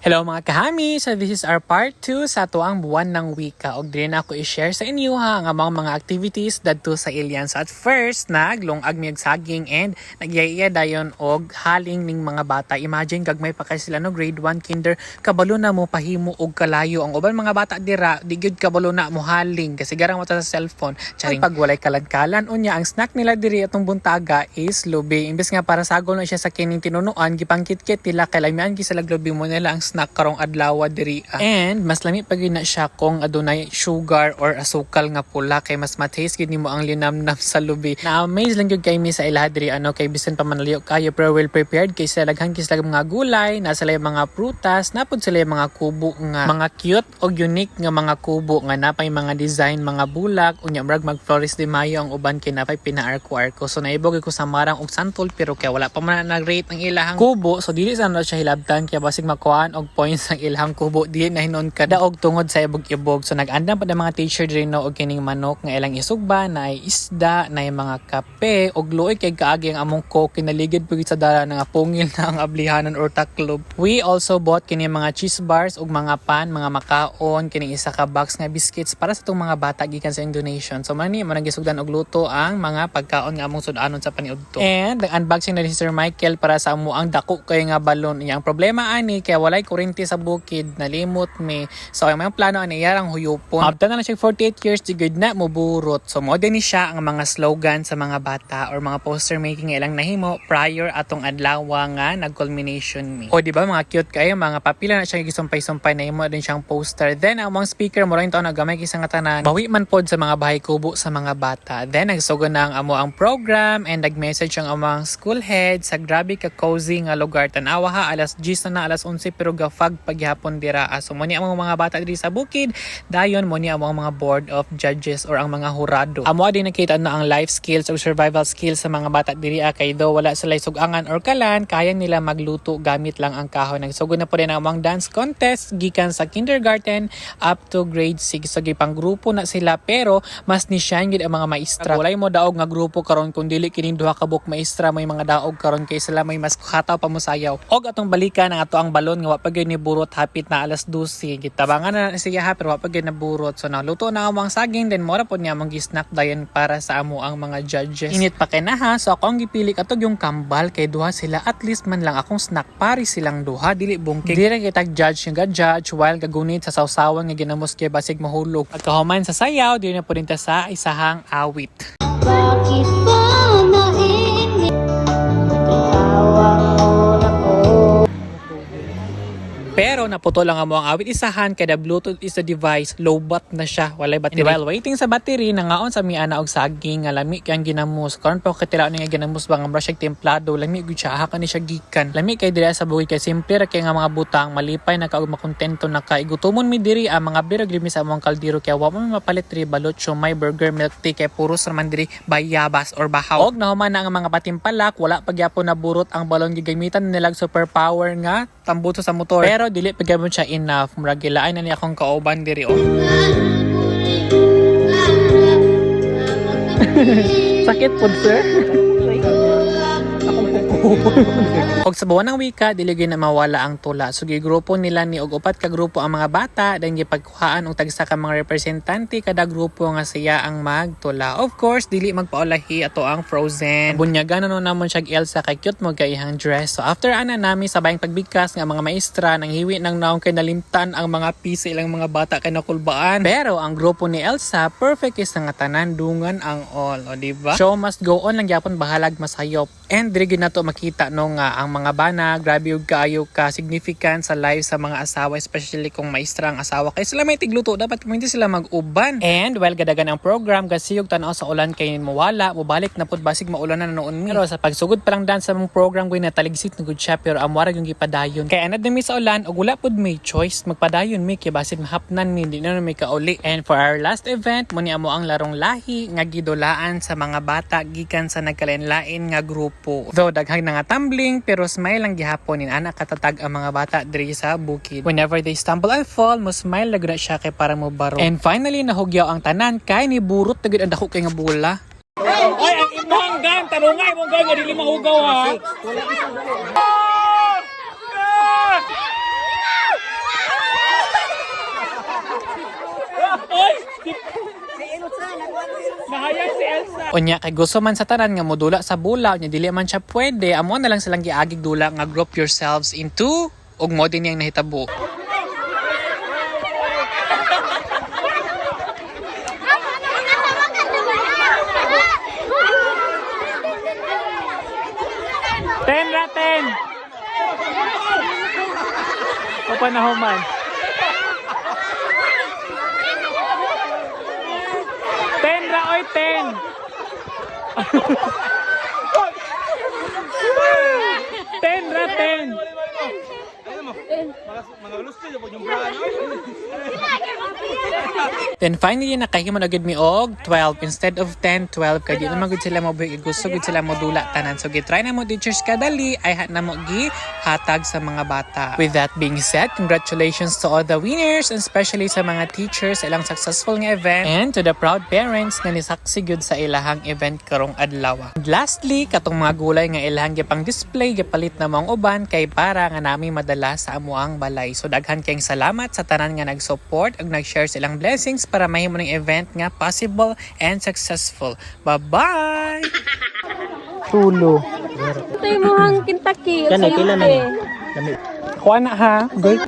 Hello mga kahami! So this is our part 2 sa tuang buwan ng wika. Og din ako i-share sa inyo ha ang among mga activities dadto sa Ilian. So at first, naglungag miyag saging and nagyaya dayon og haling ning mga bata. Imagine gagmay pa kay sila no grade 1 kinder, kabalo na mo pahimo og kalayo. Ang uban mga bata dira, di gyud kabalo na mo haling kasi garang mata sa cellphone. Charing pag walay kalan-kalan unya ang snack nila diri atong buntaga is lubi. Imbes nga para sagol na siya sa kining tinunuan, gipangkit-kit nila kay lamian gisalag lubi mo nila ang snack karong adlaw diri. And mas lami pag na siya kung adunay sugar or asukal nga pula kay mas mataste gid nimo ang linamnam sa lubi. Na-amaze lang gyud kay mi sa ilaha diri kay bisan pa manaliyo kayo pero well prepared kay sila daghang kisla mga gulay, nasa sila mga prutas, napud sila mga kubo nga mga cute o unique nga mga kubo nga napay mga design, mga bulak unya murag mag Flores de Mayo ang uban kay napay pinaarko-arko. So naibog ko sa marang og santol pero kay wala pa man nag-rate ang ilahang kubo, so dili sa na siya hilabtan kaya basig makuhaan og points ang ilahang kubo di na hinon kada og tungod sa ibog-ibog. So nag-andam pa na mga teacher diri no og kining manok nga ilang isugba na isda na mga kape og luoy kay kaagi ang among coke kinaligid pugit sa dara nga pungil na ang ablihanan or taklob. We also bought kini mga cheese bars og mga pan, mga makaon, kining isa ka box nga biscuits para sa tong mga bata gikan sa donation. So man nagisugdan og luto ang mga pagkaon nga among sudanon sa paniudto. And unboxing na ni Sir Michael para sa amo ang dako kay nga balon. Yang problema ani kay walay kuryente sa bukid, nalimot mi. So ang mga plano ani yarang huyupon. After na siya 48 years di good na moburot. So mo din ni siya ang mga slogan sa mga bata or mga poster making ilang nahimo prior atong adlaw nga nag-culmination mi. O di ba mga cute kayo, mga papila na siya gisumpay-sumpay na imo din siyang poster. Then ang mga speaker mo rin taon nagamay kisa nga tanan. Bawi man pod sa mga bahay kubo sa mga bata. Then nagsugo na ang amo ang program and nag-message ang among school head sa grabe ka cozy nga lugar. Tanawa ha alas 10 na alas 11 pero gafag paghapon dira. So mo ni ang mga bata diri sa bukid, dayon mo ni ang mga board of judges or ang mga hurado. Amo din nakita na ang life skills o survival skills sa mga bata diri kay do wala sila sugangan or kalan, kaya nila magluto gamit lang ang kahoy. Nagsugod na po din ang mga dance contest gikan sa kindergarten up to grade 6. So gipang grupo na sila pero mas ni shine gid ang mga maestra. Walay mo daog nga grupo karon kun dili kining duha ka buok maestra may mga daog karon kay sila may mas hataw pa mo sayaw. Og atong balikan ang ato ang balon nga wa pa gyud ni burot hapit na alas 12. Gitabangan na siya ha pero wa pa gyud na burot. So naluto na ang mga saging then mora pod niya mang snack dayon para sa amo ang mga judges. Init pa kay na ha. So ako ang gipili katog yung kambal kay duha sila at least man lang akong snack pari silang duha dili bungkig. Dili kitag judge nga judge while gagunit sa sawsawan nga ginamos kay basig mahulog. Pagkahuman sa sayaw dili na pod sa isahang awit. Bakit ba mainit? Tawag mo na ko. Pero naputol lang amo ang awit isahan kay the Bluetooth is the device low bat na siya walay battery. While waiting sa battery nangaon sa miana og saging nga lami kay ang ginamos karon pa kitila ni nga ginamos ba nga brush templado lami gyud siya ha kani siya gikan lami kay diri sa bukid kay simple ra kay nga mga butang malipay na kaog makontento na kay gutumon mi diri ang mga birog limi sa among kaldero kay wa mo mapalit diri balot siomay burger milk tea kay puros raman diri bayabas or bahaw. Og nahuman na ang mga patimpalak wala pagyapon na burot ang balon gigamitan nilag superpower nga tambuto sa motor pero dili pagyapon siya enough murag gilaay na ni akong kauban diri sakit pod sir. Og sa buwan ng wika dili gyud na mawala ang tula. So gigrupo nila ni og upat ka grupo ang mga bata then gipagkuhaan og tagsa ka mga representante kada grupo nga siya ang magtula. Of course dili magpaulahi ato ang Frozen. Bunyagan na namon siya Elsa kay cute mo kay ihang dress. So after ana nami sabayang pagbigkas nga mga maestra nang hiwi nang naong kay nalimtan ang mga pisa ilang mga bata kay nakulbaan. Pero ang grupo ni Elsa perfect is nga tanan dungan ang all, o di ba? Show must go on lang gyapon bahalag masayop. And diri gyud nato makita no nga ang mga bana grabe ug kaayo ka significant sa life sa mga asawa especially kung maestra ang asawa kay sila may tigluto dapat hindi sila mag-uban. And while gadagan ang program gasiyog tan-aw sa ulan kay mawala mobalik na pud basig maulan na noon mi. Pero sa pagsugod pa lang dance sa mong program ko na taligsit na good siya pero amwara yung gipadayon kay anad na mi sa ulan ug wala pud may choice magpadayon mi kay basig mahapnan mi di na may kauli. And for our last event mo ni amo ang larong lahi nga gidulaan sa mga bata gikan sa nagkalain-lain nga grupo. Though daghang na nga tumbling pero smile lang gihapon inana katatag ang mga bata diri sa bukid. Whenever they stumble and fall, mo smile laguna siya kay para mo baro. And finally nahugyaw ang tanan kay ni burot tagid ang dako kay nga bola. Ay ang imong gan tarungay mong gan dili mahugaw ha. Unya kay gusto man sa tanan nga modula sa bula, unya dili man siya pwede, amo na lang silang giagig dula nga group yourselves into ug mo din yang nahitabo. Ten raten. Papanahuman. Ten ra oy ten. Ten ra ten. Then finally nakahimo na gid mi og 12 instead of 10, 12 kay di naman gud sila mo gusto gud sila modula tanan. So gitry na mo teachers kadali ay na mo gi hatag sa mga bata. With that being said, congratulations to all the winners and especially sa mga teachers sa ilang successful nga event and to the proud parents nga nisaksi gyud sa ilahang event karong adlaw. And lastly, katong mga gulay nga ilahang gipang display gipalit na mong uban kay para nga nami madala sa amuang balay. So daghan kayong salamat sa tanan nga nag-support ug nag-share sa ilang blessings para mahimo ng event nga possible and successful. Bye-bye! Tulo. Ito yung muhang Kentucky. Kanay, kailan na yun? Kuha na ha. Good.